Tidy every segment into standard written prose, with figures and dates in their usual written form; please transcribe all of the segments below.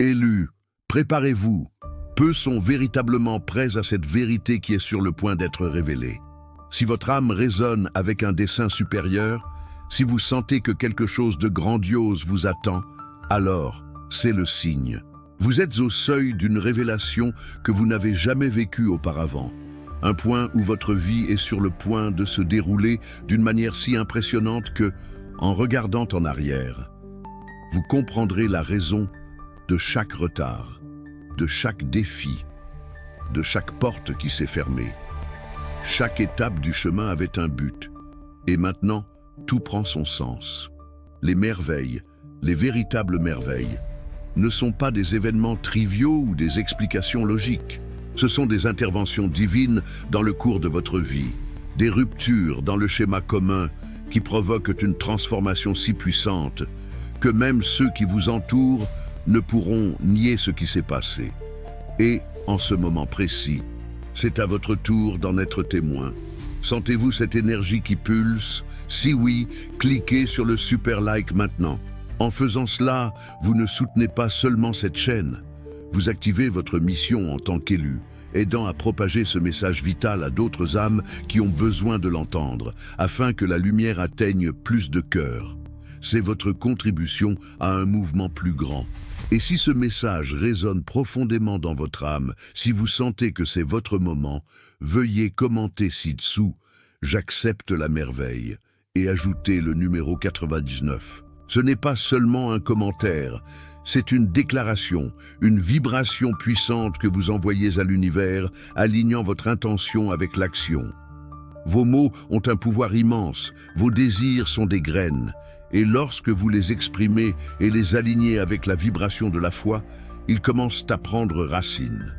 Élus, préparez-vous. Peu sont véritablement prêts à cette vérité qui est sur le point d'être révélée. Si votre âme résonne avec un dessein supérieur, si vous sentez que quelque chose de grandiose vous attend, alors c'est le signe. Vous êtes au seuil d'une révélation que vous n'avez jamais vécue auparavant. Un point où votre vie est sur le point de se dérouler d'une manière si impressionnante que, en regardant en arrière, vous comprendrez la raison de chaque retard, de chaque défi, de chaque porte qui s'est fermée. Chaque étape du chemin avait un but. Et maintenant, tout prend son sens. Les merveilles, les véritables merveilles, ne sont pas des événements triviaux ou des explications logiques. Ce sont des interventions divines dans le cours de votre vie, des ruptures dans le schéma commun qui provoquent une transformation si puissante que même ceux qui vous entourent ne pourront nier ce qui s'est passé. Et, en ce moment précis, c'est à votre tour d'en être témoin. Sentez-vous cette énergie qui pulse? Si oui, cliquez sur le super like maintenant. En faisant cela, vous ne soutenez pas seulement cette chaîne. Vous activez votre mission en tant qu'élu, aidant à propager ce message vital à d'autres âmes qui ont besoin de l'entendre, afin que la lumière atteigne plus de cœurs. C'est votre contribution à un mouvement plus grand. Et si ce message résonne profondément dans votre âme, si vous sentez que c'est votre moment, veuillez commenter ci-dessous « J'accepte la merveille » et ajoutez le numéro 99. Ce n'est pas seulement un commentaire, c'est une déclaration, une vibration puissante que vous envoyez à l'univers, alignant votre intention avec l'action. Vos mots ont un pouvoir immense, vos désirs sont des graines, et lorsque vous les exprimez et les alignez avec la vibration de la foi, ils commencent à prendre racine.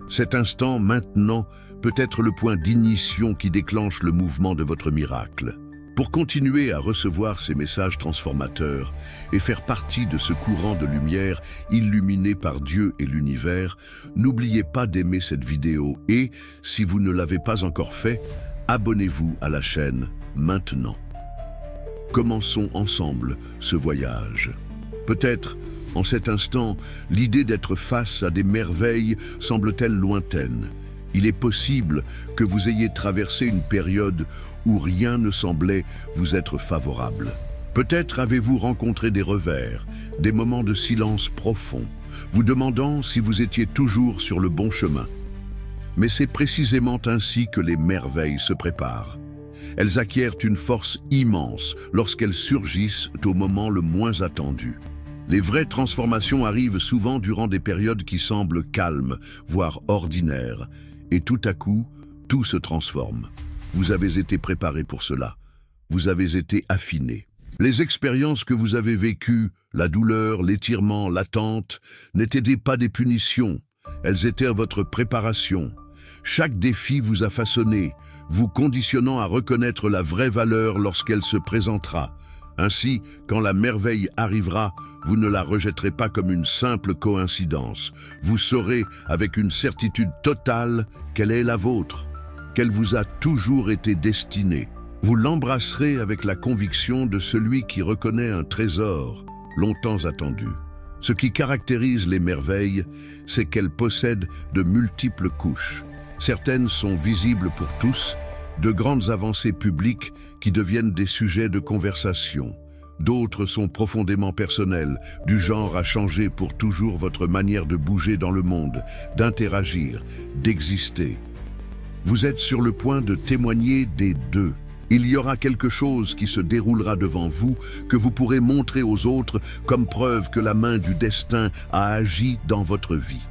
Cet instant, maintenant, peut être le point d'ignition qui déclenche le mouvement de votre miracle. Pour continuer à recevoir ces messages transformateurs et faire partie de ce courant de lumière illuminé par Dieu et l'univers, n'oubliez pas d'aimer cette vidéo et, si vous ne l'avez pas encore fait, abonnez-vous à la chaîne maintenant. Commençons ensemble ce voyage. Peut-être, en cet instant, l'idée d'être face à des merveilles semble-t-elle lointaine. Il est possible que vous ayez traversé une période où rien ne semblait vous être favorable. Peut-être avez-vous rencontré des revers, des moments de silence profond, vous demandant si vous étiez toujours sur le bon chemin. Mais c'est précisément ainsi que les merveilles se préparent. Elles acquièrent une force immense lorsqu'elles surgissent au moment le moins attendu. Les vraies transformations arrivent souvent durant des périodes qui semblent calmes, voire ordinaires. Et tout à coup, tout se transforme. Vous avez été préparé pour cela. Vous avez été affiné. Les expériences que vous avez vécues, la douleur, l'étirement, l'attente, n'étaient pas des punitions. Elles étaient votre préparation. Chaque défi vous a façonné, vous conditionnant à reconnaître la vraie valeur lorsqu'elle se présentera. Ainsi, quand la merveille arrivera, vous ne la rejetterez pas comme une simple coïncidence. Vous saurez avec une certitude totale qu'elle est la vôtre, qu'elle vous a toujours été destinée. Vous l'embrasserez avec la conviction de celui qui reconnaît un trésor longtemps attendu. Ce qui caractérise les merveilles, c'est qu'elles possèdent de multiples couches. Certaines sont visibles pour tous, de grandes avancées publiques qui deviennent des sujets de conversation. D'autres sont profondément personnelles, du genre à changer pour toujours votre manière de bouger dans le monde, d'interagir, d'exister. Vous êtes sur le point de témoigner des deux. Il y aura quelque chose qui se déroulera devant vous que vous pourrez montrer aux autres comme preuve que la main du destin a agi dans votre vie.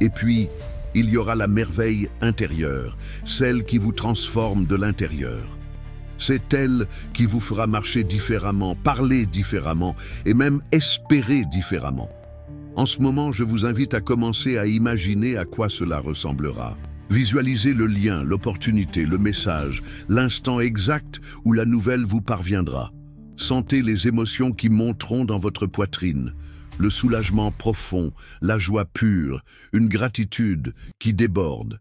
Et puis, il y aura la merveille intérieure, celle qui vous transforme de l'intérieur. C'est elle qui vous fera marcher différemment, parler différemment et même espérer différemment. En ce moment, je vous invite à commencer à imaginer à quoi cela ressemblera. Visualisez le lien, l'opportunité, le message, l'instant exact où la nouvelle vous parviendra. Sentez les émotions qui monteront dans votre poitrine. Le soulagement profond, la joie pure, une gratitude qui déborde.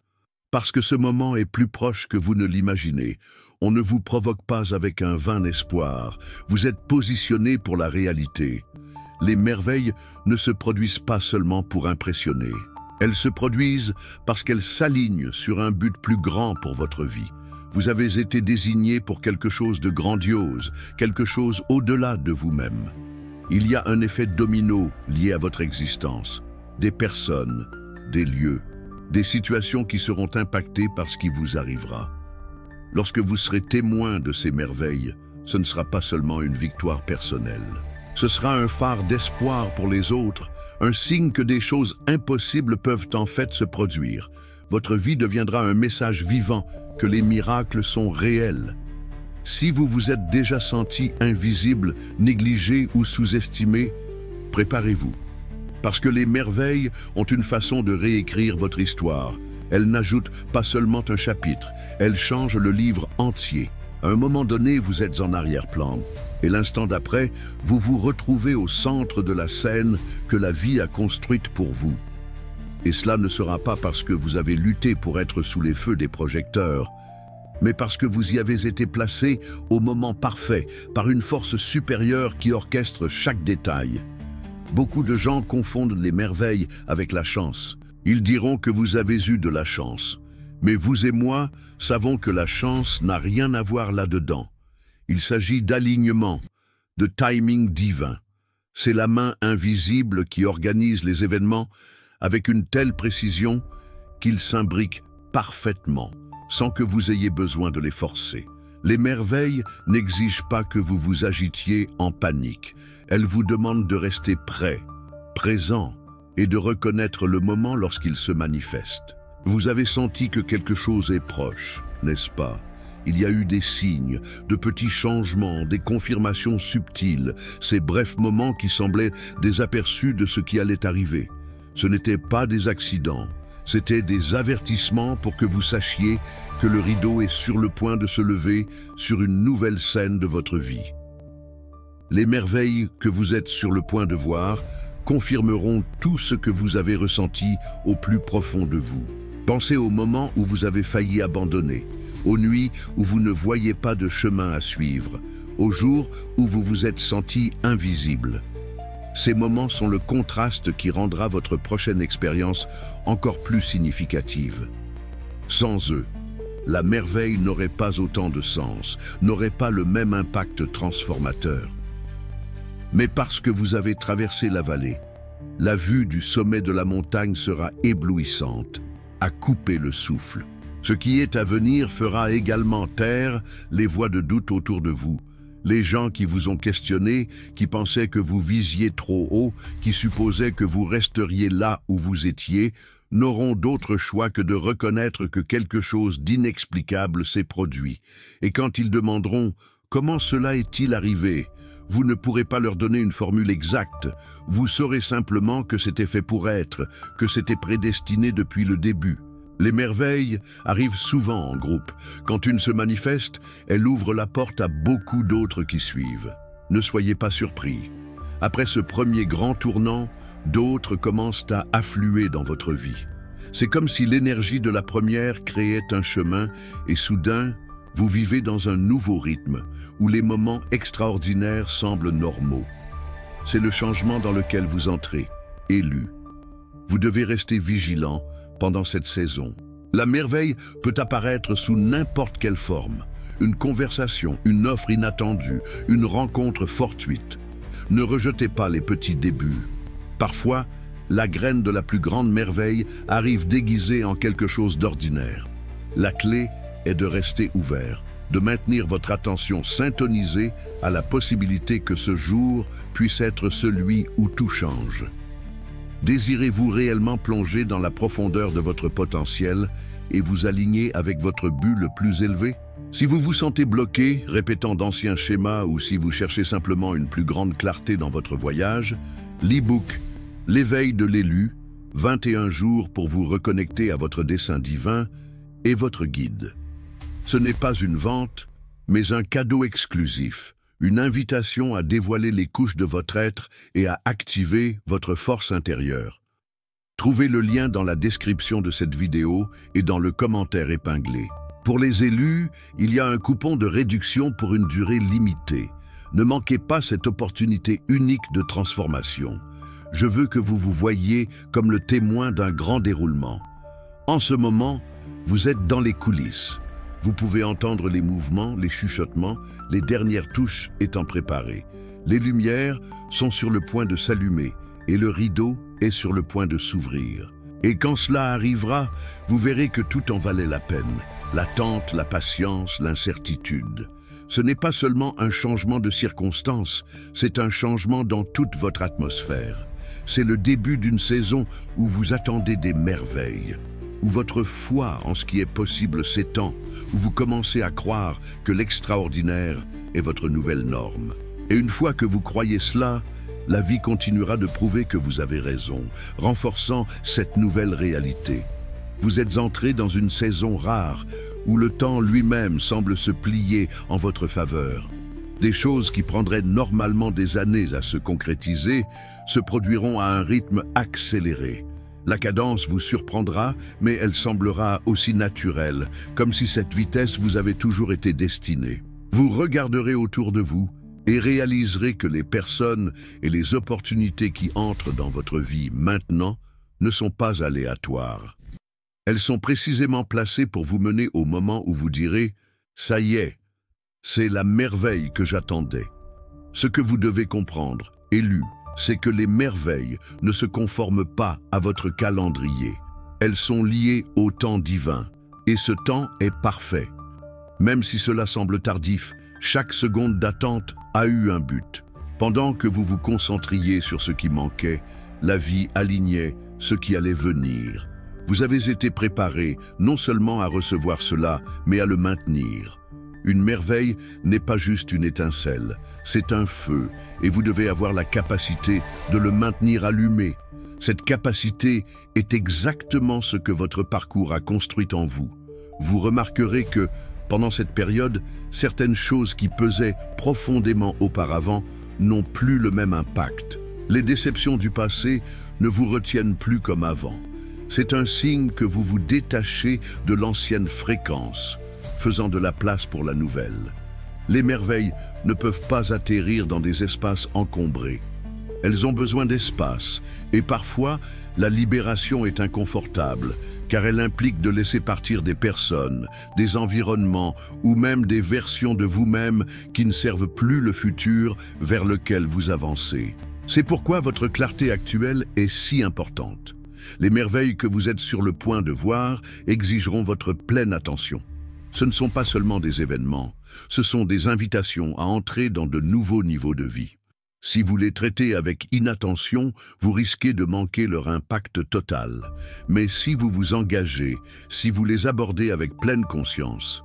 Parce que ce moment est plus proche que vous ne l'imaginez. On ne vous provoque pas avec un vain espoir. Vous êtes positionné pour la réalité. Les merveilles ne se produisent pas seulement pour impressionner. Elles se produisent parce qu'elles s'alignent sur un but plus grand pour votre vie. Vous avez été désigné pour quelque chose de grandiose, quelque chose au-delà de vous-même. Il y a un effet domino lié à votre existence. Des personnes, des lieux, des situations qui seront impactées par ce qui vous arrivera. Lorsque vous serez témoin de ces merveilles, ce ne sera pas seulement une victoire personnelle. Ce sera un phare d'espoir pour les autres, un signe que des choses impossibles peuvent en fait se produire. Votre vie deviendra un message vivant que les miracles sont réels. Si vous vous êtes déjà senti invisible, négligé ou sous-estimé, préparez-vous. Parce que les merveilles ont une façon de réécrire votre histoire. Elles n'ajoutent pas seulement un chapitre, elles changent le livre entier. À un moment donné, vous êtes en arrière-plan, et l'instant d'après, vous vous retrouvez au centre de la scène que la vie a construite pour vous. Et cela ne sera pas parce que vous avez lutté pour être sous les feux des projecteurs, mais parce que vous y avez été placé au moment parfait, par une force supérieure qui orchestre chaque détail. Beaucoup de gens confondent les merveilles avec la chance. Ils diront que vous avez eu de la chance. Mais vous et moi savons que la chance n'a rien à voir là-dedans. Il s'agit d'alignement, de timing divin. C'est la main invisible qui organise les événements avec une telle précision qu'ils s'imbriquent parfaitement, sans que vous ayez besoin de les forcer. Les merveilles n'exigent pas que vous vous agitiez en panique. Elles vous demandent de rester prêt, présent, et de reconnaître le moment lorsqu'il se manifeste. Vous avez senti que quelque chose est proche, n'est-ce pas? Il y a eu des signes, de petits changements, des confirmations subtiles, ces brefs moments qui semblaient des aperçus de ce qui allait arriver. Ce n'étaient pas des accidents, c'étaient des avertissements pour que vous sachiez que le rideau est sur le point de se lever sur une nouvelle scène de votre vie. Les merveilles que vous êtes sur le point de voir confirmeront tout ce que vous avez ressenti au plus profond de vous. Pensez au moment où vous avez failli abandonner, aux nuits où vous ne voyez pas de chemin à suivre, aux jours où vous vous êtes senti invisible. Ces moments sont le contraste qui rendra votre prochaine expérience encore plus significative. Sans eux, la merveille n'aurait pas autant de sens, n'aurait pas le même impact transformateur. Mais parce que vous avez traversé la vallée, la vue du sommet de la montagne sera éblouissante, à couper le souffle. Ce qui est à venir fera également taire les voix de doute autour de vous. Les gens qui vous ont questionné, qui pensaient que vous visiez trop haut, qui supposaient que vous resteriez là où vous étiez, n'auront d'autre choix que de reconnaître que quelque chose d'inexplicable s'est produit. Et quand ils demanderont « Comment cela est-il arrivé ?», vous ne pourrez pas leur donner une formule exacte. Vous saurez simplement que c'était fait pour être, que c'était prédestiné depuis le début. Les merveilles arrivent souvent en groupe. Quand une se manifeste, elle ouvre la porte à beaucoup d'autres qui suivent. Ne soyez pas surpris. Après ce premier grand tournant, d'autres commencent à affluer dans votre vie. C'est comme si l'énergie de la première créait un chemin et soudain, vous vivez dans un nouveau rythme où les moments extraordinaires semblent normaux. C'est le changement dans lequel vous entrez, élu. Vous devez rester vigilant pendant cette saison. La merveille peut apparaître sous n'importe quelle forme. Une conversation, une offre inattendue, une rencontre fortuite. Ne rejetez pas les petits débuts. Parfois, la graine de la plus grande merveille arrive déguisée en quelque chose d'ordinaire. La clé est de rester ouvert, de maintenir votre attention syntonisée à la possibilité que ce jour puisse être celui où tout change. Désirez-vous réellement plonger dans la profondeur de votre potentiel et vous aligner avec votre but le plus élevé? Si vous vous sentez bloqué, répétant d'anciens schémas ou si vous cherchez simplement une plus grande clarté dans votre voyage, l'e-book « L'éveil de l'élu », 21 jours pour vous reconnecter à votre dessein divin, est votre guide. Ce n'est pas une vente, mais un cadeau exclusif, une invitation à dévoiler les couches de votre être et à activer votre force intérieure. Trouvez le lien dans la description de cette vidéo et dans le commentaire épinglé. Pour les élus, il y a un coupon de réduction pour une durée limitée. Ne manquez pas cette opportunité unique de transformation. Je veux que vous vous voyiez comme le témoin d'un grand déroulement. En ce moment, vous êtes dans les coulisses. Vous pouvez entendre les mouvements, les chuchotements, les dernières touches étant préparées. Les lumières sont sur le point de s'allumer et le rideau est sur le point de s'ouvrir. Et quand cela arrivera, vous verrez que tout en valait la peine. L'attente, la patience, l'incertitude. Ce n'est pas seulement un changement de circonstances, c'est un changement dans toute votre atmosphère. C'est le début d'une saison où vous attendez des merveilles, où votre foi en ce qui est possible s'étend, où vous commencez à croire que l'extraordinaire est votre nouvelle norme. Et une fois que vous croyez cela, la vie continuera de prouver que vous avez raison, renforçant cette nouvelle réalité. Vous êtes entré dans une saison rare, où le temps lui-même semble se plier en votre faveur. Des choses qui prendraient normalement des années à se concrétiser se produiront à un rythme accéléré. La cadence vous surprendra, mais elle semblera aussi naturelle, comme si cette vitesse vous avait toujours été destinée. Vous regarderez autour de vous et réaliserez que les personnes et les opportunités qui entrent dans votre vie maintenant ne sont pas aléatoires. Elles sont précisément placées pour vous mener au moment où vous direz « ça y est, c'est la merveille que j'attendais ». Ce que vous devez comprendre, élu, c'est que les merveilles ne se conforment pas à votre calendrier. Elles sont liées au temps divin, et ce temps est parfait. Même si cela semble tardif, chaque seconde d'attente a eu un but. Pendant que vous vous concentriez sur ce qui manquait, la vie alignait ce qui allait venir. Vous avez été préparé non seulement à recevoir cela, mais à le maintenir. Une merveille n'est pas juste une étincelle, c'est un feu, et vous devez avoir la capacité de le maintenir allumé. Cette capacité est exactement ce que votre parcours a construit en vous. Vous remarquerez que, pendant cette période, certaines choses qui pesaient profondément auparavant n'ont plus le même impact. Les déceptions du passé ne vous retiennent plus comme avant. C'est un signe que vous vous détachez de l'ancienne fréquence, faisant de la place pour la nouvelle. Les merveilles ne peuvent pas atterrir dans des espaces encombrés. Elles ont besoin d'espace, et parfois, la libération est inconfortable, car elle implique de laisser partir des personnes, des environnements ou même des versions de vous-même qui ne servent plus le futur vers lequel vous avancez. C'est pourquoi votre clarté actuelle est si importante. Les merveilles que vous êtes sur le point de voir exigeront votre pleine attention. Ce ne sont pas seulement des événements, ce sont des invitations à entrer dans de nouveaux niveaux de vie. Si vous les traitez avec inattention, vous risquez de manquer leur impact total. Mais si vous vous engagez, si vous les abordez avec pleine conscience,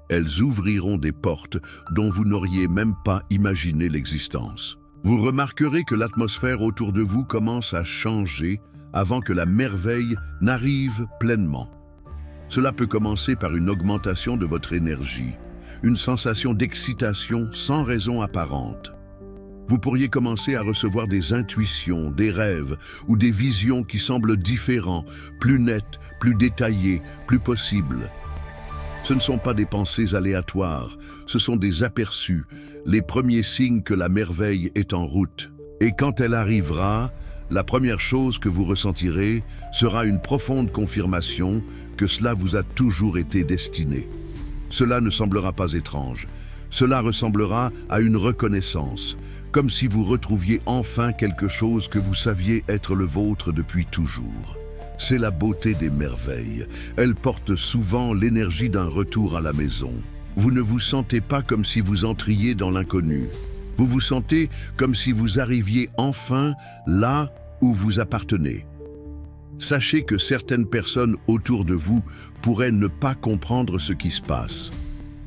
elles ouvriront des portes dont vous n'auriez même pas imaginé l'existence. Vous remarquerez que l'atmosphère autour de vous commence à changer avant que la merveille n'arrive pleinement. Cela peut commencer par une augmentation de votre énergie, une sensation d'excitation sans raison apparente. Vous pourriez commencer à recevoir des intuitions, des rêves ou des visions qui semblent différents, plus nets, plus détaillés, plus possibles. Ce ne sont pas des pensées aléatoires, ce sont des aperçus, les premiers signes que la merveille est en route. Et quand elle arrivera, la première chose que vous ressentirez sera une profonde confirmation que cela vous a toujours été destiné. Cela ne semblera pas étrange. Cela ressemblera à une reconnaissance, comme si vous retrouviez enfin quelque chose que vous saviez être le vôtre depuis toujours. C'est la beauté des merveilles. Elles portent souvent l'énergie d'un retour à la maison. Vous ne vous sentez pas comme si vous entriez dans l'inconnu. Vous vous sentez comme si vous arriviez enfin là où vous appartenez. Sachez que certaines personnes autour de vous pourraient ne pas comprendre ce qui se passe.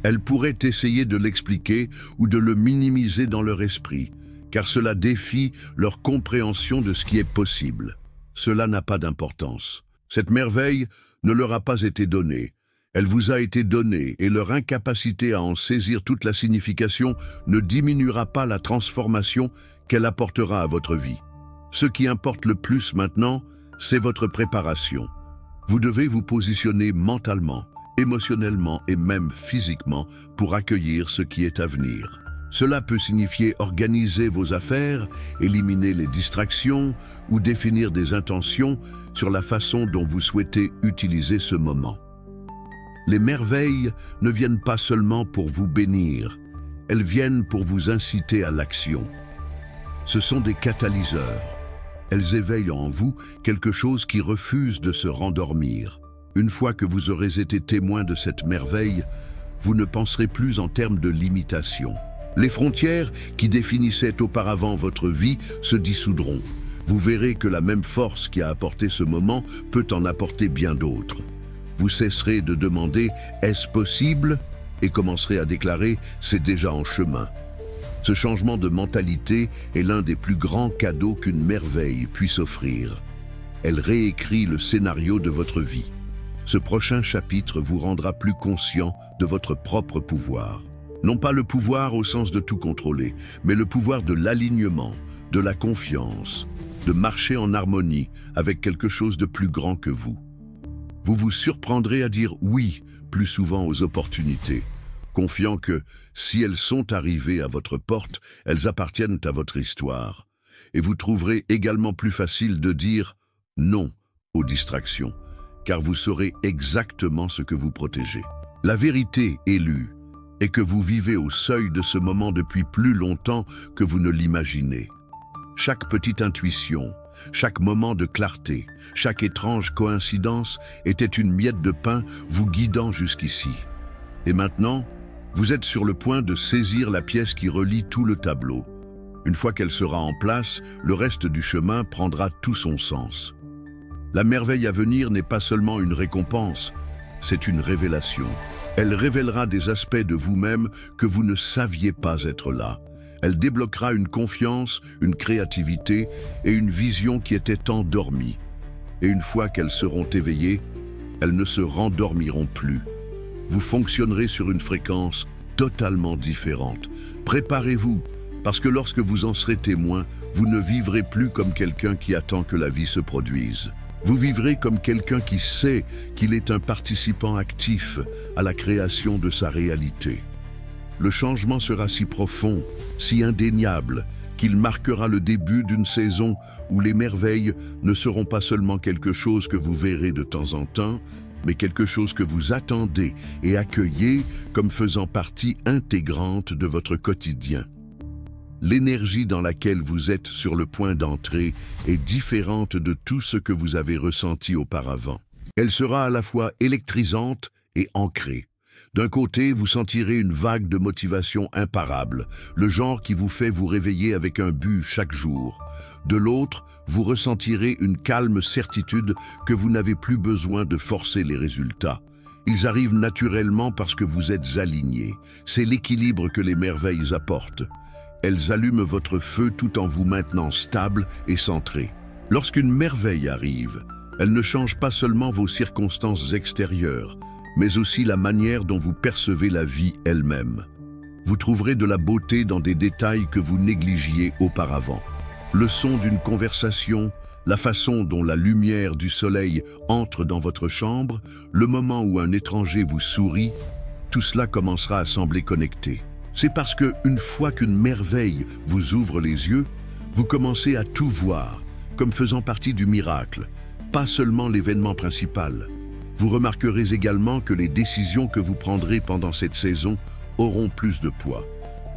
Elles pourraient essayer de l'expliquer ou de le minimiser dans leur esprit, car cela défie leur compréhension de ce qui est possible. Cela n'a pas d'importance. Cette merveille ne leur a pas été donnée. Elle vous a été donnée et leur incapacité à en saisir toute la signification ne diminuera pas la transformation qu'elle apportera à votre vie. Ce qui importe le plus maintenant, c'est votre préparation. Vous devez vous positionner mentalement, émotionnellement et même physiquement pour accueillir ce qui est à venir. Cela peut signifier organiser vos affaires, éliminer les distractions ou définir des intentions sur la façon dont vous souhaitez utiliser ce moment. Les merveilles ne viennent pas seulement pour vous bénir, elles viennent pour vous inciter à l'action. Ce sont des catalyseurs. Elles éveillent en vous quelque chose qui refuse de se rendormir. Une fois que vous aurez été témoin de cette merveille, vous ne penserez plus en termes de limitation. Les frontières qui définissaient auparavant votre vie se dissoudront. Vous verrez que la même force qui a apporté ce moment peut en apporter bien d'autres. Vous cesserez de demander « est-ce possible ?» et commencerez à déclarer « c'est déjà en chemin ». Ce changement de mentalité est l'un des plus grands cadeaux qu'une merveille puisse offrir. Elle réécrit le scénario de votre vie. Ce prochain chapitre vous rendra plus conscient de votre propre pouvoir. Non pas le pouvoir au sens de tout contrôler, mais le pouvoir de l'alignement, de la confiance, de marcher en harmonie avec quelque chose de plus grand que vous. Vous vous surprendrez à dire oui plus souvent aux opportunités, confiant que, si elles sont arrivées à votre porte, elles appartiennent à votre histoire. Et vous trouverez également plus facile de dire non aux distractions, car vous saurez exactement ce que vous protégez. La vérité élue est que vous vivez au seuil de ce moment depuis plus longtemps que vous ne l'imaginez. Chaque petite intuition, chaque moment de clarté, chaque étrange coïncidence était une miette de pain vous guidant jusqu'ici. Et maintenant, vous êtes sur le point de saisir la pièce qui relie tout le tableau. Une fois qu'elle sera en place, le reste du chemin prendra tout son sens. La merveille à venir n'est pas seulement une récompense, c'est une révélation. Elle révélera des aspects de vous-même que vous ne saviez pas être là. Elle débloquera une confiance, une créativité et une vision qui étaient endormies. Et une fois qu'elles seront éveillées, elles ne se rendormiront plus. Vous fonctionnerez sur une fréquence totalement différente. Préparez-vous, parce que lorsque vous en serez témoin, vous ne vivrez plus comme quelqu'un qui attend que la vie se produise. Vous vivrez comme quelqu'un qui sait qu'il est un participant actif à la création de sa réalité. Le changement sera si profond, si indéniable, qu'il marquera le début d'une saison où les merveilles ne seront pas seulement quelque chose que vous verrez de temps en temps, mais quelque chose que vous attendez et accueillez comme faisant partie intégrante de votre quotidien. L'énergie dans laquelle vous êtes sur le point d'entrer est différente de tout ce que vous avez ressenti auparavant. Elle sera à la fois électrisante et ancrée. D'un côté, vous sentirez une vague de motivation imparable, le genre qui vous fait vous réveiller avec un but chaque jour. De l'autre, vous ressentirez une calme certitude que vous n'avez plus besoin de forcer les résultats. Ils arrivent naturellement parce que vous êtes alignés. C'est l'équilibre que les merveilles apportent. Elles allument votre feu tout en vous maintenant stable et centré. Lorsqu'une merveille arrive, elle ne change pas seulement vos circonstances extérieures, mais aussi la manière dont vous percevez la vie elle-même. Vous trouverez de la beauté dans des détails que vous négligiez auparavant. Le son d'une conversation, la façon dont la lumière du soleil entre dans votre chambre, le moment où un étranger vous sourit, tout cela commencera à sembler connecté. C'est parce que, une fois qu'une merveille vous ouvre les yeux, vous commencez à tout voir, comme faisant partie du miracle, pas seulement l'événement principal. Vous remarquerez également que les décisions que vous prendrez pendant cette saison auront plus de poids.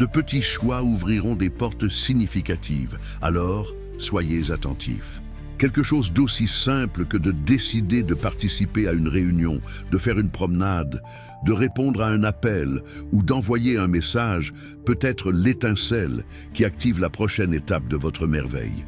De petits choix ouvriront des portes significatives, alors soyez attentifs. Quelque chose d'aussi simple que de décider de participer à une réunion, de faire une promenade, de répondre à un appel ou d'envoyer un message peut être l'étincelle qui active la prochaine étape de votre merveille.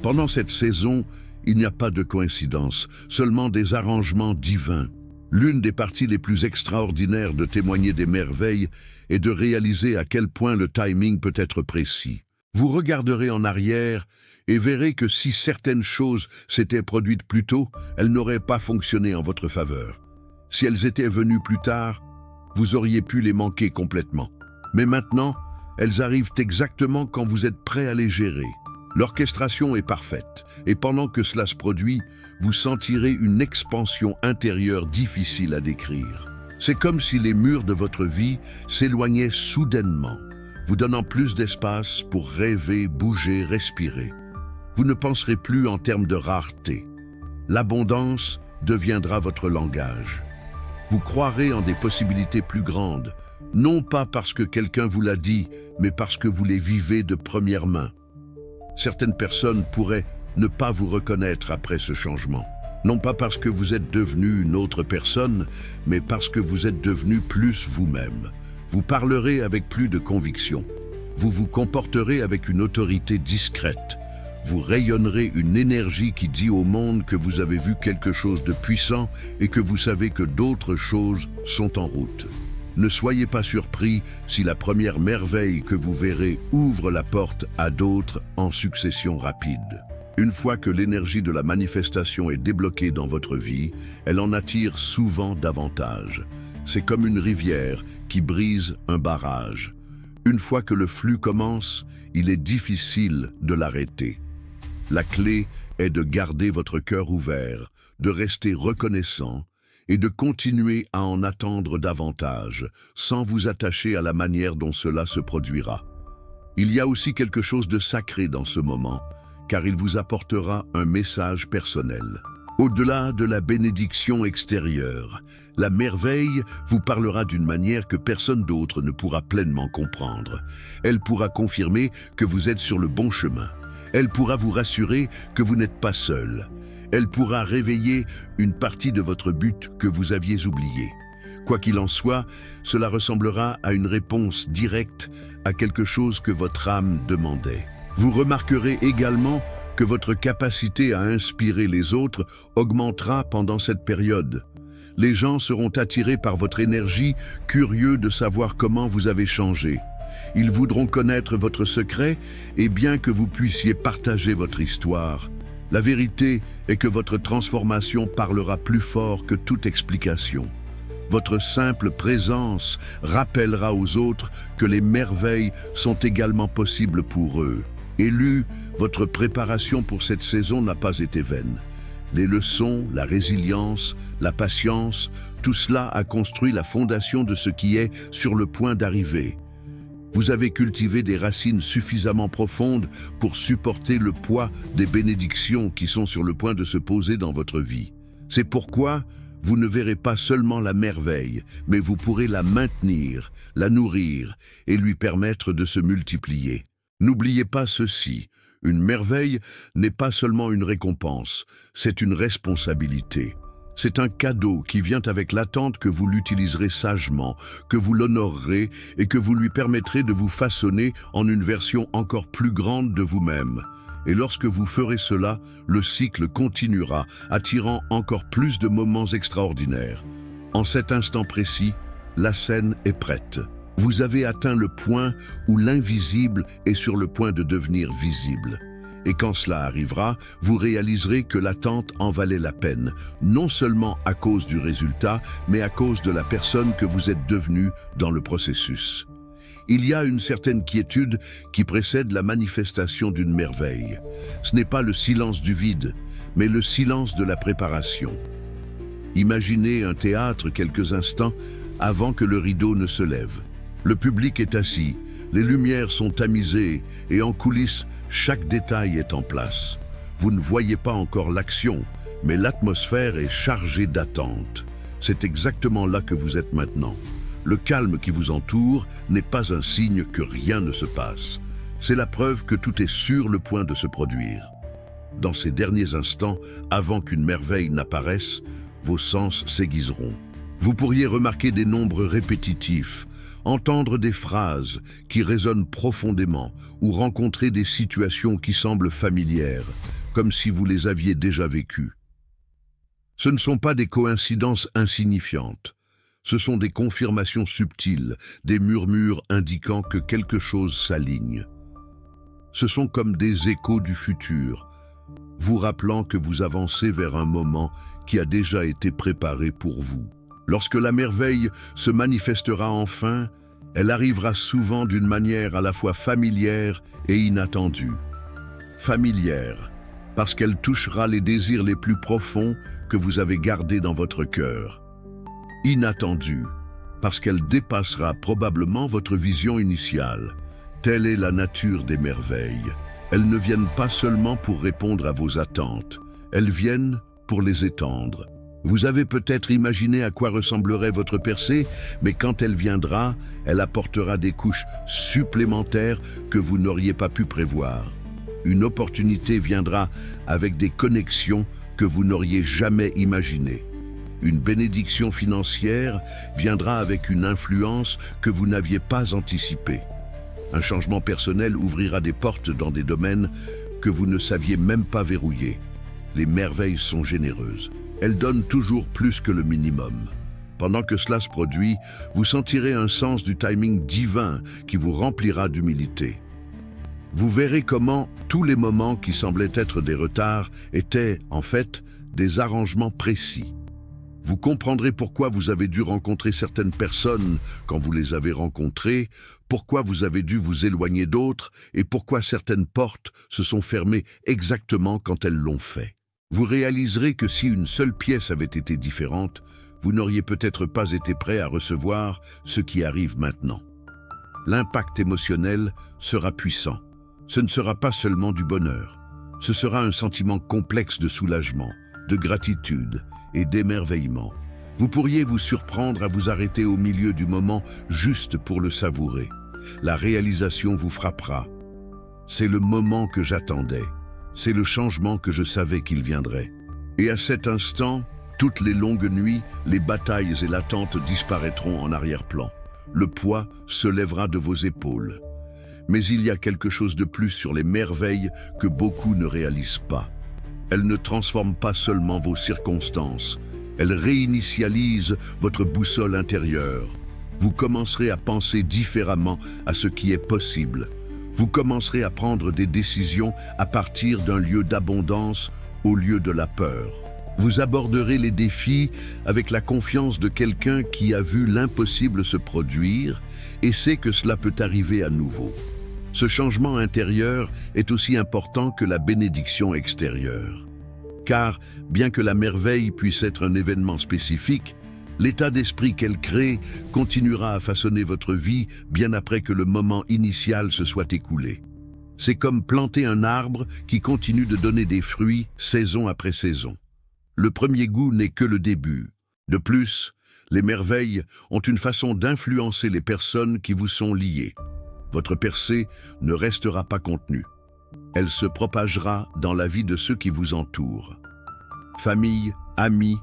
Pendant cette saison, il n'y a pas de coïncidence, seulement des arrangements divins. L'une des parties les plus extraordinaires de témoigner des merveilles est de réaliser à quel point le timing peut être précis. Vous regarderez en arrière et verrez que si certaines choses s'étaient produites plus tôt, elles n'auraient pas fonctionné en votre faveur. Si elles étaient venues plus tard, vous auriez pu les manquer complètement. Mais maintenant, elles arrivent exactement quand vous êtes prêt à les gérer. L'orchestration est parfaite, et pendant que cela se produit, vous sentirez une expansion intérieure difficile à décrire. C'est comme si les murs de votre vie s'éloignaient soudainement. vous donnant plus d'espace pour rêver, bouger, respirer. Vous ne penserez plus en termes de rareté. L'abondance deviendra votre langage. Vous croirez en des possibilités plus grandes, non pas parce que quelqu'un vous l'a dit, mais parce que vous les vivez de première main. Certaines personnes pourraient ne pas vous reconnaître après ce changement. Non pas parce que vous êtes devenu une autre personne, mais parce que vous êtes devenu plus vous-même. Vous parlerez avec plus de conviction. Vous vous comporterez avec une autorité discrète. Vous rayonnerez une énergie qui dit au monde que vous avez vu quelque chose de puissant et que vous savez que d'autres choses sont en route. Ne soyez pas surpris si la première merveille que vous verrez ouvre la porte à d'autres en succession rapide. Une fois que l'énergie de la manifestation est débloquée dans votre vie, elle en attire souvent davantage. C'est comme une rivière qui brise un barrage. Une fois que le flux commence, il est difficile de l'arrêter. La clé est de garder votre cœur ouvert, de rester reconnaissant et de continuer à en attendre davantage, sans vous attacher à la manière dont cela se produira. Il y a aussi quelque chose de sacré dans ce moment, car il vous apportera un message personnel. Au-delà de la bénédiction extérieure, la merveille vous parlera d'une manière que personne d'autre ne pourra pleinement comprendre. Elle pourra confirmer que vous êtes sur le bon chemin. Elle pourra vous rassurer que vous n'êtes pas seul. Elle pourra réveiller une partie de votre but que vous aviez oublié. Quoi qu'il en soit, cela ressemblera à une réponse directe à quelque chose que votre âme demandait. Vous remarquerez également que votre capacité à inspirer les autres augmentera pendant cette période. Les gens seront attirés par votre énergie, curieux de savoir comment vous avez changé. Ils voudront connaître votre secret et bien que vous puissiez partager votre histoire, la vérité est que votre transformation parlera plus fort que toute explication. Votre simple présence rappellera aux autres que les merveilles sont également possibles pour eux. Élu, votre préparation pour cette saison n'a pas été vaine. Les leçons, la résilience, la patience, tout cela a construit la fondation de ce qui est sur le point d'arriver. Vous avez cultivé des racines suffisamment profondes pour supporter le poids des bénédictions qui sont sur le point de se poser dans votre vie. C'est pourquoi vous ne verrez pas seulement la merveille, mais vous pourrez la maintenir, la nourrir et lui permettre de se multiplier. N'oubliez pas ceci, une merveille n'est pas seulement une récompense, c'est une responsabilité. C'est un cadeau qui vient avec l'attente que vous l'utiliserez sagement, que vous l'honorerez et que vous lui permettrez de vous façonner en une version encore plus grande de vous-même. Et lorsque vous ferez cela, le cycle continuera, attirant encore plus de moments extraordinaires. En cet instant précis, la scène est prête. Vous avez atteint le point où l'invisible est sur le point de devenir visible. Et quand cela arrivera, vous réaliserez que l'attente en valait la peine, non seulement à cause du résultat, mais à cause de la personne que vous êtes devenue dans le processus. Il y a une certaine quiétude qui précède la manifestation d'une merveille. Ce n'est pas le silence du vide, mais le silence de la préparation. Imaginez un théâtre quelques instants avant que le rideau ne se lève. Le public est assis, les lumières sont tamisées et en coulisses, chaque détail est en place. Vous ne voyez pas encore l'action, mais l'atmosphère est chargée d'attente. C'est exactement là que vous êtes maintenant. Le calme qui vous entoure n'est pas un signe que rien ne se passe. C'est la preuve que tout est sur le point de se produire. Dans ces derniers instants, avant qu'une merveille n'apparaisse, vos sens s'aiguiseront. Vous pourriez remarquer des nombres répétitifs, entendre des phrases qui résonnent profondément ou rencontrer des situations qui semblent familières, comme si vous les aviez déjà vécues. Ce ne sont pas des coïncidences insignifiantes. Ce sont des confirmations subtiles, des murmures indiquant que quelque chose s'aligne. Ce sont comme des échos du futur, vous rappelant que vous avancez vers un moment qui a déjà été préparé pour vous. Lorsque la merveille se manifestera enfin, elle arrivera souvent d'une manière à la fois familière et inattendue. Familière, parce qu'elle touchera les désirs les plus profonds que vous avez gardés dans votre cœur. Inattendue, parce qu'elle dépassera probablement votre vision initiale. Telle est la nature des merveilles. Elles ne viennent pas seulement pour répondre à vos attentes, elles viennent pour les étendre. Vous avez peut-être imaginé à quoi ressemblerait votre percée, mais quand elle viendra, elle apportera des couches supplémentaires que vous n'auriez pas pu prévoir. Une opportunité viendra avec des connexions que vous n'auriez jamais imaginées. Une bénédiction financière viendra avec une influence que vous n'aviez pas anticipée. Un changement personnel ouvrira des portes dans des domaines que vous ne saviez même pas verrouiller. Les merveilles sont généreuses. Elles donnent toujours plus que le minimum. Pendant que cela se produit, vous sentirez un sens du timing divin qui vous remplira d'humilité. Vous verrez comment tous les moments qui semblaient être des retards étaient, en fait, des arrangements précis. Vous comprendrez pourquoi vous avez dû rencontrer certaines personnes quand vous les avez rencontrées, pourquoi vous avez dû vous éloigner d'autres et pourquoi certaines portes se sont fermées exactement quand elles l'ont fait. Vous réaliserez que si une seule pièce avait été différente, vous n'auriez peut-être pas été prêt à recevoir ce qui arrive maintenant. L'impact émotionnel sera puissant. Ce ne sera pas seulement du bonheur. Ce sera un sentiment complexe de soulagement, de gratitude et d'émerveillement. Vous pourriez vous surprendre à vous arrêter au milieu du moment juste pour le savourer. La réalisation vous frappera. C'est le moment que j'attendais. C'est le changement que je savais qu'il viendrait. Et à cet instant, toutes les longues nuits, les batailles et l'attente disparaîtront en arrière-plan. Le poids se lèvera de vos épaules. Mais il y a quelque chose de plus sur les merveilles que beaucoup ne réalisent pas. Elles ne transforment pas seulement vos circonstances, elles réinitialisent votre boussole intérieure. Vous commencerez à penser différemment à ce qui est possible. Vous commencerez à prendre des décisions à partir d'un lieu d'abondance au lieu de la peur. Vous aborderez les défis avec la confiance de quelqu'un qui a vu l'impossible se produire et sait que cela peut arriver à nouveau. Ce changement intérieur est aussi important que la bénédiction extérieure. Car, bien que la merveille puisse être un événement spécifique, l'état d'esprit qu'elle crée continuera à façonner votre vie bien après que le moment initial se soit écoulé. C'est comme planter un arbre qui continue de donner des fruits saison après saison. Le premier goût n'est que le début. De plus, les merveilles ont une façon d'influencer les personnes qui vous sont liées. Votre percée ne restera pas contenue. Elle se propagera dans la vie de ceux qui vous entourent. Famille, amis,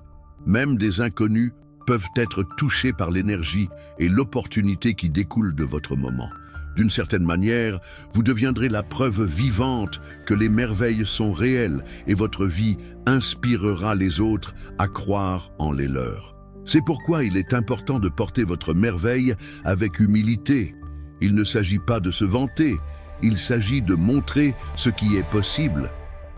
même des inconnus peuvent être touchés par l'énergie et l'opportunité qui découlent de votre moment. D'une certaine manière, vous deviendrez la preuve vivante que les merveilles sont réelles et votre vie inspirera les autres à croire en les leurs. C'est pourquoi il est important de porter votre merveille avec humilité. Il ne s'agit pas de se vanter, il s'agit de montrer ce qui est possible.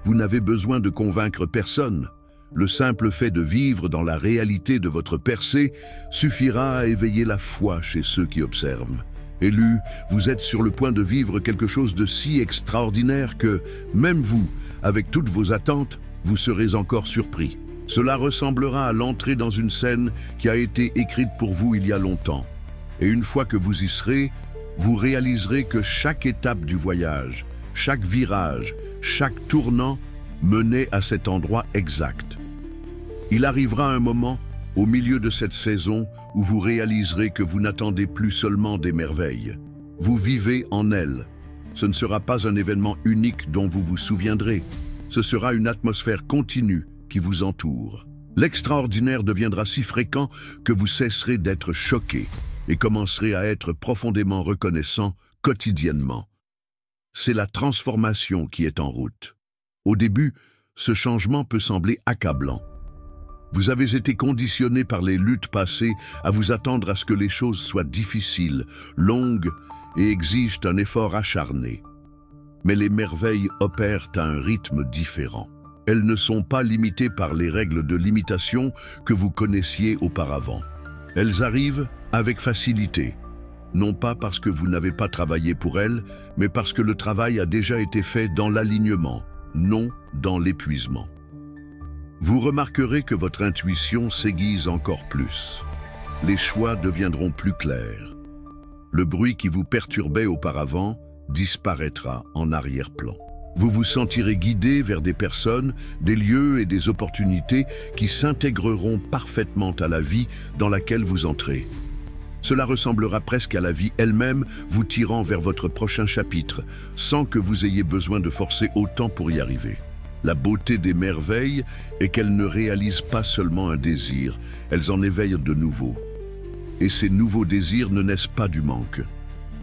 Vous n'avez besoin de convaincre personne. Le simple fait de vivre dans la réalité de votre percée suffira à éveiller la foi chez ceux qui observent. Élu, vous êtes sur le point de vivre quelque chose de si extraordinaire que, même vous, avec toutes vos attentes, vous serez encore surpris. Cela ressemblera à l'entrée dans une scène qui a été écrite pour vous il y a longtemps. Et une fois que vous y serez, vous réaliserez que chaque étape du voyage, chaque virage, chaque tournant menait à cet endroit exact. Il arrivera un moment, au milieu de cette saison, où vous réaliserez que vous n'attendez plus seulement des merveilles. Vous vivez en elles. Ce ne sera pas un événement unique dont vous vous souviendrez. Ce sera une atmosphère continue qui vous entoure. L'extraordinaire deviendra si fréquent que vous cesserez d'être choqué et commencerez à être profondément reconnaissant quotidiennement. C'est la transformation qui est en route. Au début, ce changement peut sembler accablant. Vous avez été conditionné par les luttes passées à vous attendre à ce que les choses soient difficiles, longues et exigent un effort acharné. Mais les merveilles opèrent à un rythme différent. Elles ne sont pas limitées par les règles de limitation que vous connaissiez auparavant. Elles arrivent avec facilité, non pas parce que vous n'avez pas travaillé pour elles, mais parce que le travail a déjà été fait dans l'alignement, non dans l'épuisement. Vous remarquerez que votre intuition s'aiguise encore plus. Les choix deviendront plus clairs. Le bruit qui vous perturbait auparavant disparaîtra en arrière-plan. Vous vous sentirez guidé vers des personnes, des lieux et des opportunités qui s'intégreront parfaitement à la vie dans laquelle vous entrez. Cela ressemblera presque à la vie elle-même, vous tirant vers votre prochain chapitre, sans que vous ayez besoin de forcer autant pour y arriver. La beauté des merveilles est qu'elles ne réalisent pas seulement un désir, elles en éveillent de nouveaux. Et ces nouveaux désirs ne naissent pas du manque,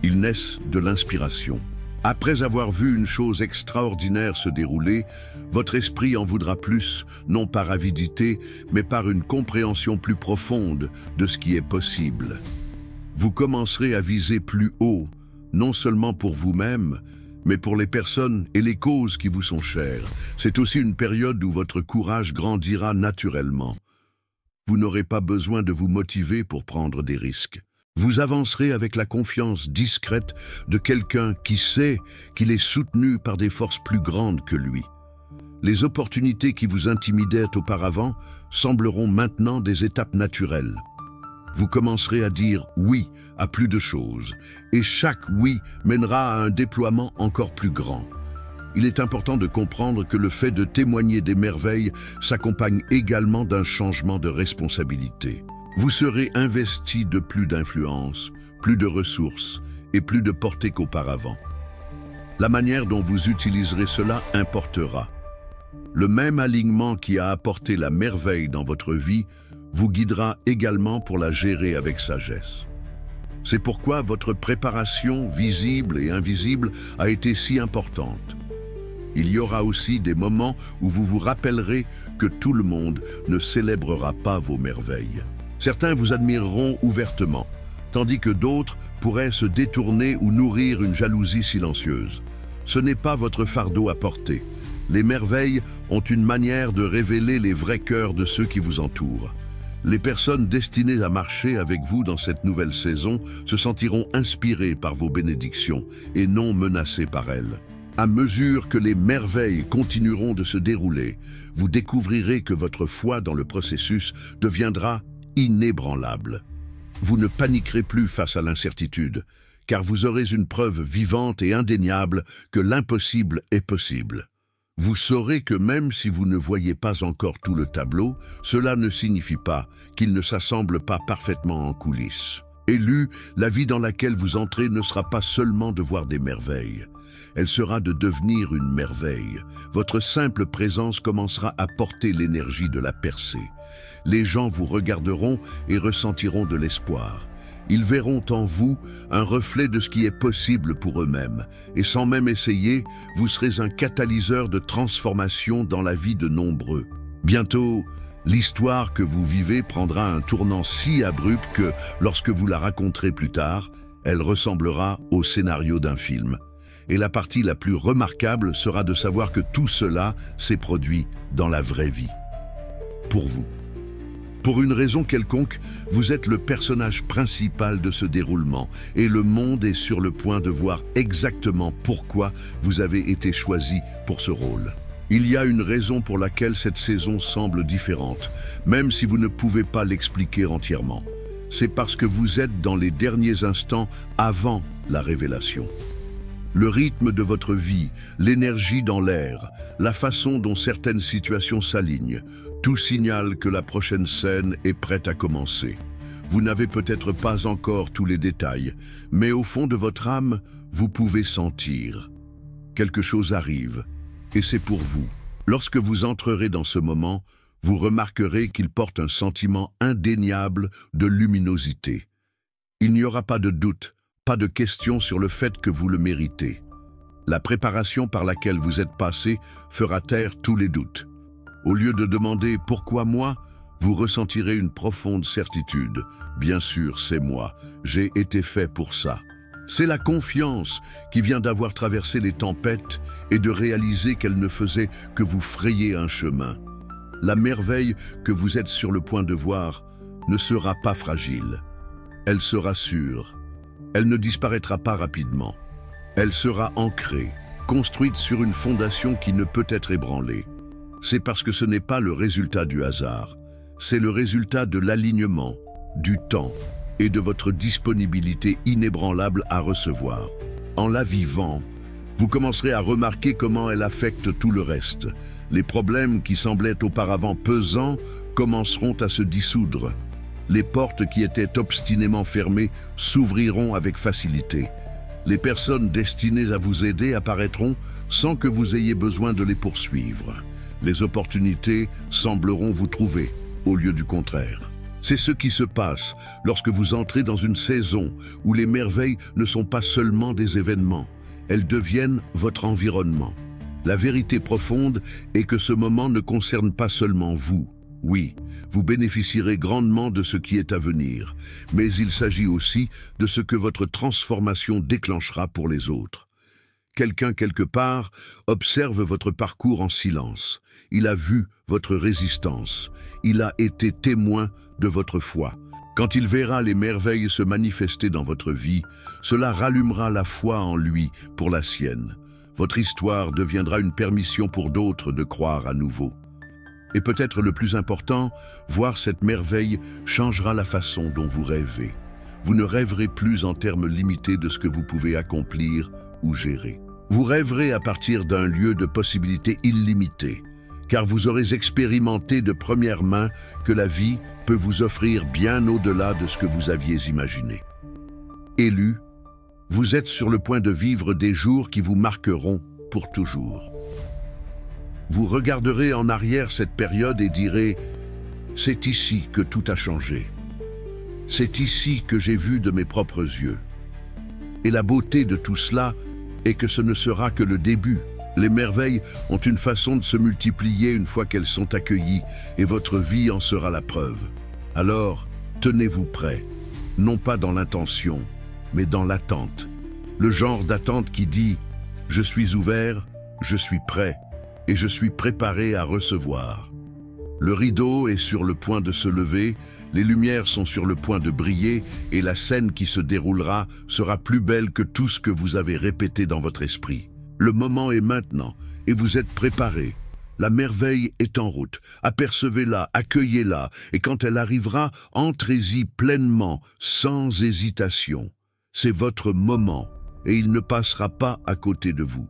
ils naissent de l'inspiration. Après avoir vu une chose extraordinaire se dérouler, votre esprit en voudra plus, non par avidité, mais par une compréhension plus profonde de ce qui est possible. Vous commencerez à viser plus haut, non seulement pour vous-même, mais pour les personnes et les causes qui vous sont chères. C'est aussi une période où votre courage grandira naturellement. Vous n'aurez pas besoin de vous motiver pour prendre des risques. Vous avancerez avec la confiance discrète de quelqu'un qui sait qu'il est soutenu par des forces plus grandes que lui. Les opportunités qui vous intimidaient auparavant sembleront maintenant des étapes naturelles. Vous commencerez à dire oui à plus de choses, et chaque oui mènera à un déploiement encore plus grand. Il est important de comprendre que le fait de témoigner des merveilles s'accompagne également d'un changement de responsabilité. Vous serez investi de plus d'influence, plus de ressources et plus de portée qu'auparavant. La manière dont vous utiliserez cela importera. Le même alignement qui a apporté la merveille dans votre vie vous guidera également pour la gérer avec sagesse. C'est pourquoi votre préparation, visible et invisible, a été si importante. Il y aura aussi des moments où vous vous rappellerez que tout le monde ne célébrera pas vos merveilles. Certains vous admireront ouvertement, tandis que d'autres pourraient se détourner ou nourrir une jalousie silencieuse. Ce n'est pas votre fardeau à porter. Les merveilles ont une manière de révéler les vrais cœurs de ceux qui vous entourent. Les personnes destinées à marcher avec vous dans cette nouvelle saison se sentiront inspirées par vos bénédictions et non menacées par elles. À mesure que les merveilles continueront de se dérouler, vous découvrirez que votre foi dans le processus deviendra inébranlable. Vous ne paniquerez plus face à l'incertitude, car vous aurez une preuve vivante et indéniable que l'impossible est possible. Vous saurez que même si vous ne voyez pas encore tout le tableau, cela ne signifie pas qu'il ne s'assemble pas parfaitement en coulisses. Élu, la vie dans laquelle vous entrez ne sera pas seulement de voir des merveilles. Elle sera de devenir une merveille. Votre simple présence commencera à porter l'énergie de la percée. Les gens vous regarderont et ressentiront de l'espoir. Ils verront en vous un reflet de ce qui est possible pour eux-mêmes. Et sans même essayer, vous serez un catalyseur de transformation dans la vie de nombreux. Bientôt, l'histoire que vous vivez prendra un tournant si abrupt que, lorsque vous la raconterez plus tard, elle ressemblera au scénario d'un film. Et la partie la plus remarquable sera de savoir que tout cela s'est produit dans la vraie vie. Pour vous. Pour une raison quelconque, vous êtes le personnage principal de ce déroulement et le monde est sur le point de voir exactement pourquoi vous avez été choisi pour ce rôle. Il y a une raison pour laquelle cette saison semble différente, même si vous ne pouvez pas l'expliquer entièrement. C'est parce que vous êtes dans les derniers instants avant la révélation. Le rythme de votre vie, l'énergie dans l'air, la façon dont certaines situations s'alignent, tout signale que la prochaine scène est prête à commencer. Vous n'avez peut-être pas encore tous les détails, mais au fond de votre âme, vous pouvez sentir. Quelque chose arrive, et c'est pour vous. Lorsque vous entrerez dans ce moment, vous remarquerez qu'il porte un sentiment indéniable de luminosité. Il n'y aura pas de doute, pas de question sur le fait que vous le méritez. La préparation par laquelle vous êtes passé fera taire tous les doutes. Au lieu de demander « Pourquoi moi ?», vous ressentirez une profonde certitude. Bien sûr, c'est moi. J'ai été fait pour ça. C'est la confiance qui vient d'avoir traversé les tempêtes et de réaliser qu'elle ne faisait que vous frayer un chemin. La merveille que vous êtes sur le point de voir ne sera pas fragile. Elle sera sûre. Elle ne disparaîtra pas rapidement. Elle sera ancrée, construite sur une fondation qui ne peut être ébranlée. C'est parce que ce n'est pas le résultat du hasard. C'est le résultat de l'alignement, du temps et de votre disponibilité inébranlable à recevoir. En la vivant, vous commencerez à remarquer comment elle affecte tout le reste. Les problèmes qui semblaient auparavant pesants commenceront à se dissoudre. Les portes qui étaient obstinément fermées s'ouvriront avec facilité. Les personnes destinées à vous aider apparaîtront sans que vous ayez besoin de les poursuivre. Les opportunités sembleront vous trouver, au lieu du contraire. C'est ce qui se passe lorsque vous entrez dans une saison où les merveilles ne sont pas seulement des événements, elles deviennent votre environnement. La vérité profonde est que ce moment ne concerne pas seulement vous. Oui, vous bénéficierez grandement de ce qui est à venir, mais il s'agit aussi de ce que votre transformation déclenchera pour les autres. Quelqu'un quelque part observe votre parcours en silence. Il a vu votre résistance. Il a été témoin de votre foi. Quand il verra les merveilles se manifester dans votre vie, cela rallumera la foi en lui pour la sienne. Votre histoire deviendra une permission pour d'autres de croire à nouveau. Et peut-être le plus important, voir cette merveille changera la façon dont vous rêvez. Vous ne rêverez plus en termes limités de ce que vous pouvez accomplir ou gérer. Vous rêverez à partir d'un lieu de possibilités illimitées, car vous aurez expérimenté de première main que la vie peut vous offrir bien au-delà de ce que vous aviez imaginé. Élu, vous êtes sur le point de vivre des jours qui vous marqueront pour toujours. Vous regarderez en arrière cette période et direz « C'est ici que tout a changé. C'est ici que j'ai vu de mes propres yeux. » Et la beauté de tout cela est que ce ne sera que le début. Les merveilles ont une façon de se multiplier une fois qu'elles sont accueillies, et votre vie en sera la preuve. Alors, tenez-vous prêt, non pas dans l'intention, mais dans l'attente. Le genre d'attente qui dit « Je suis ouvert, je suis prêt, et je suis préparé à recevoir. » Le rideau est sur le point de se lever, les lumières sont sur le point de briller, et la scène qui se déroulera sera plus belle que tout ce que vous avez répété dans votre esprit. Le moment est maintenant, et vous êtes préparés. La merveille est en route. Apercevez-la, accueillez-la, et quand elle arrivera, entrez-y pleinement, sans hésitation. C'est votre moment, et il ne passera pas à côté de vous.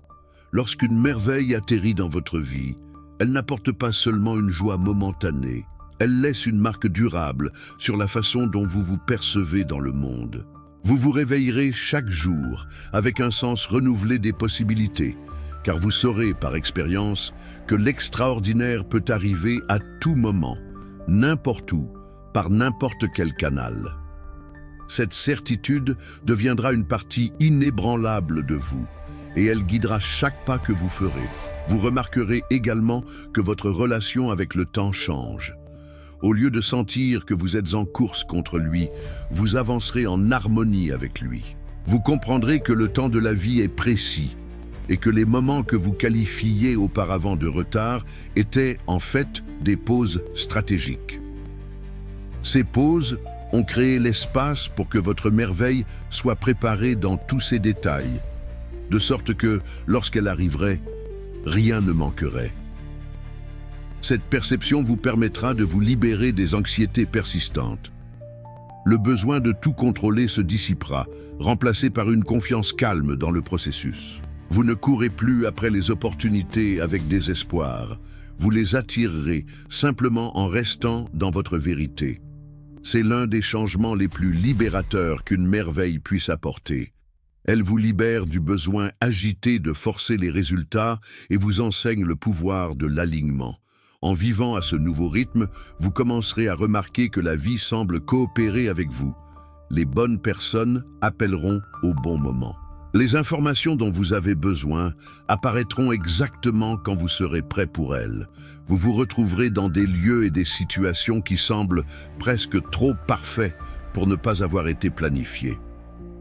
Lorsqu'une merveille atterrit dans votre vie, elle n'apporte pas seulement une joie momentanée, elle laisse une marque durable sur la façon dont vous vous percevez dans le monde. Vous vous réveillerez chaque jour avec un sens renouvelé des possibilités, car vous saurez par expérience que l'extraordinaire peut arriver à tout moment, n'importe où, par n'importe quel canal. Cette certitude deviendra une partie inébranlable de vous, et elle guidera chaque pas que vous ferez. Vous remarquerez également que votre relation avec le temps change. Au lieu de sentir que vous êtes en course contre lui, vous avancerez en harmonie avec lui. Vous comprendrez que le temps de la vie est précis et que les moments que vous qualifiiez auparavant de retard étaient en fait des pauses stratégiques. Ces pauses ont créé l'espace pour que votre merveille soit préparée dans tous ses détails, de sorte que, lorsqu'elle arriverait, rien ne manquerait. Cette perception vous permettra de vous libérer des anxiétés persistantes. Le besoin de tout contrôler se dissipera, remplacé par une confiance calme dans le processus. Vous ne courez plus après les opportunités avec désespoir. Vous les attirerez simplement en restant dans votre vérité. C'est l'un des changements les plus libérateurs qu'une merveille puisse apporter. Elle vous libère du besoin agité de forcer les résultats et vous enseigne le pouvoir de l'alignement. En vivant à ce nouveau rythme, vous commencerez à remarquer que la vie semble coopérer avec vous. Les bonnes personnes appelleront au bon moment. Les informations dont vous avez besoin apparaîtront exactement quand vous serez prêt pour elles. Vous vous retrouverez dans des lieux et des situations qui semblent presque trop parfaits pour ne pas avoir été planifiés.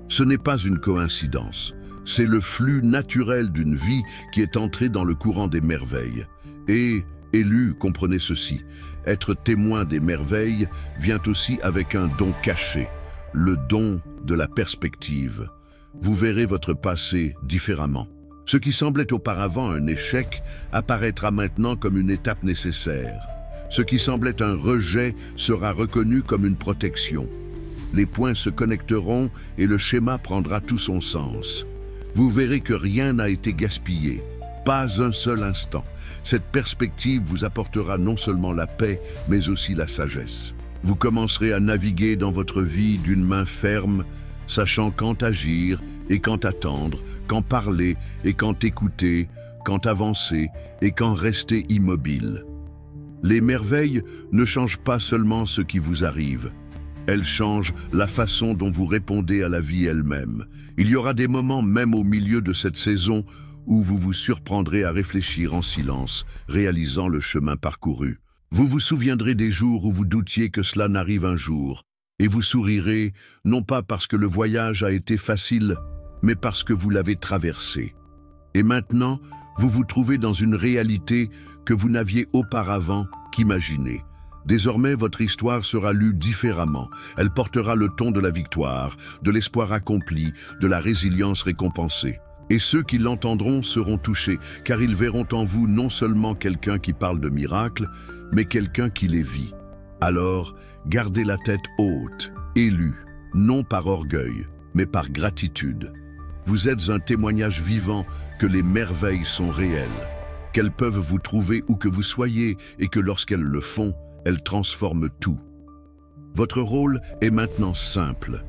Ce n'est pas une coïncidence, c'est le flux naturel d'une vie qui est entrée dans le courant des merveilles. Et, élu, comprenez ceci, être témoin des merveilles vient aussi avec un don caché, le don de la perspective. Vous verrez votre passé différemment. Ce qui semblait auparavant un échec apparaîtra maintenant comme une étape nécessaire. Ce qui semblait un rejet sera reconnu comme une protection. Les points se connecteront et le schéma prendra tout son sens. Vous verrez que rien n'a été gaspillé, pas un seul instant. Cette perspective vous apportera non seulement la paix, mais aussi la sagesse. Vous commencerez à naviguer dans votre vie d'une main ferme, sachant quand agir et quand attendre, quand parler et quand écouter, quand avancer et quand rester immobile. Les merveilles ne changent pas seulement ce qui vous arrive. Elles changent la façon dont vous répondez à la vie elle-même. Il y aura des moments, même au milieu de cette saison, où vous vous surprendrez à réfléchir en silence, réalisant le chemin parcouru. Vous vous souviendrez des jours où vous doutiez que cela n'arrive un jour, et vous sourirez, non pas parce que le voyage a été facile, mais parce que vous l'avez traversé. Et maintenant, vous vous trouvez dans une réalité que vous n'aviez auparavant qu'imaginer. Désormais, votre histoire sera lue différemment. Elle portera le ton de la victoire, de l'espoir accompli, de la résilience récompensée. Et ceux qui l'entendront seront touchés, car ils verront en vous non seulement quelqu'un qui parle de miracles, mais quelqu'un qui les vit. Alors, gardez la tête haute, élu, non par orgueil, mais par gratitude. Vous êtes un témoignage vivant que les merveilles sont réelles, qu'elles peuvent vous trouver où que vous soyez et que lorsqu'elles le font, elles transforment tout. Votre rôle est maintenant simple.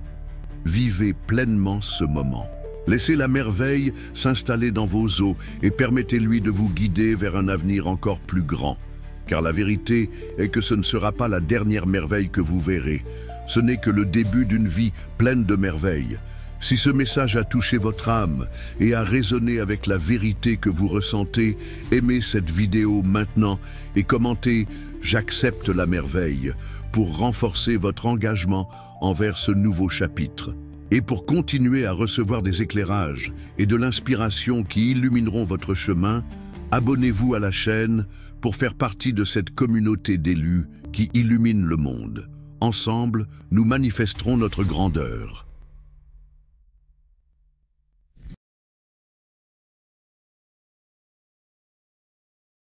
Vivez pleinement ce moment. Laissez la merveille s'installer dans vos eaux et permettez-lui de vous guider vers un avenir encore plus grand. Car la vérité est que ce ne sera pas la dernière merveille que vous verrez. Ce n'est que le début d'une vie pleine de merveilles. Si ce message a touché votre âme et a résonné avec la vérité que vous ressentez, aimez cette vidéo maintenant et commentez « J'accepte la merveille » pour renforcer votre engagement envers ce nouveau chapitre. Et pour continuer à recevoir des éclairages et de l'inspiration qui illumineront votre chemin, abonnez-vous à la chaîne pour faire partie de cette communauté d'élus qui illumine le monde. Ensemble, nous manifesterons notre grandeur.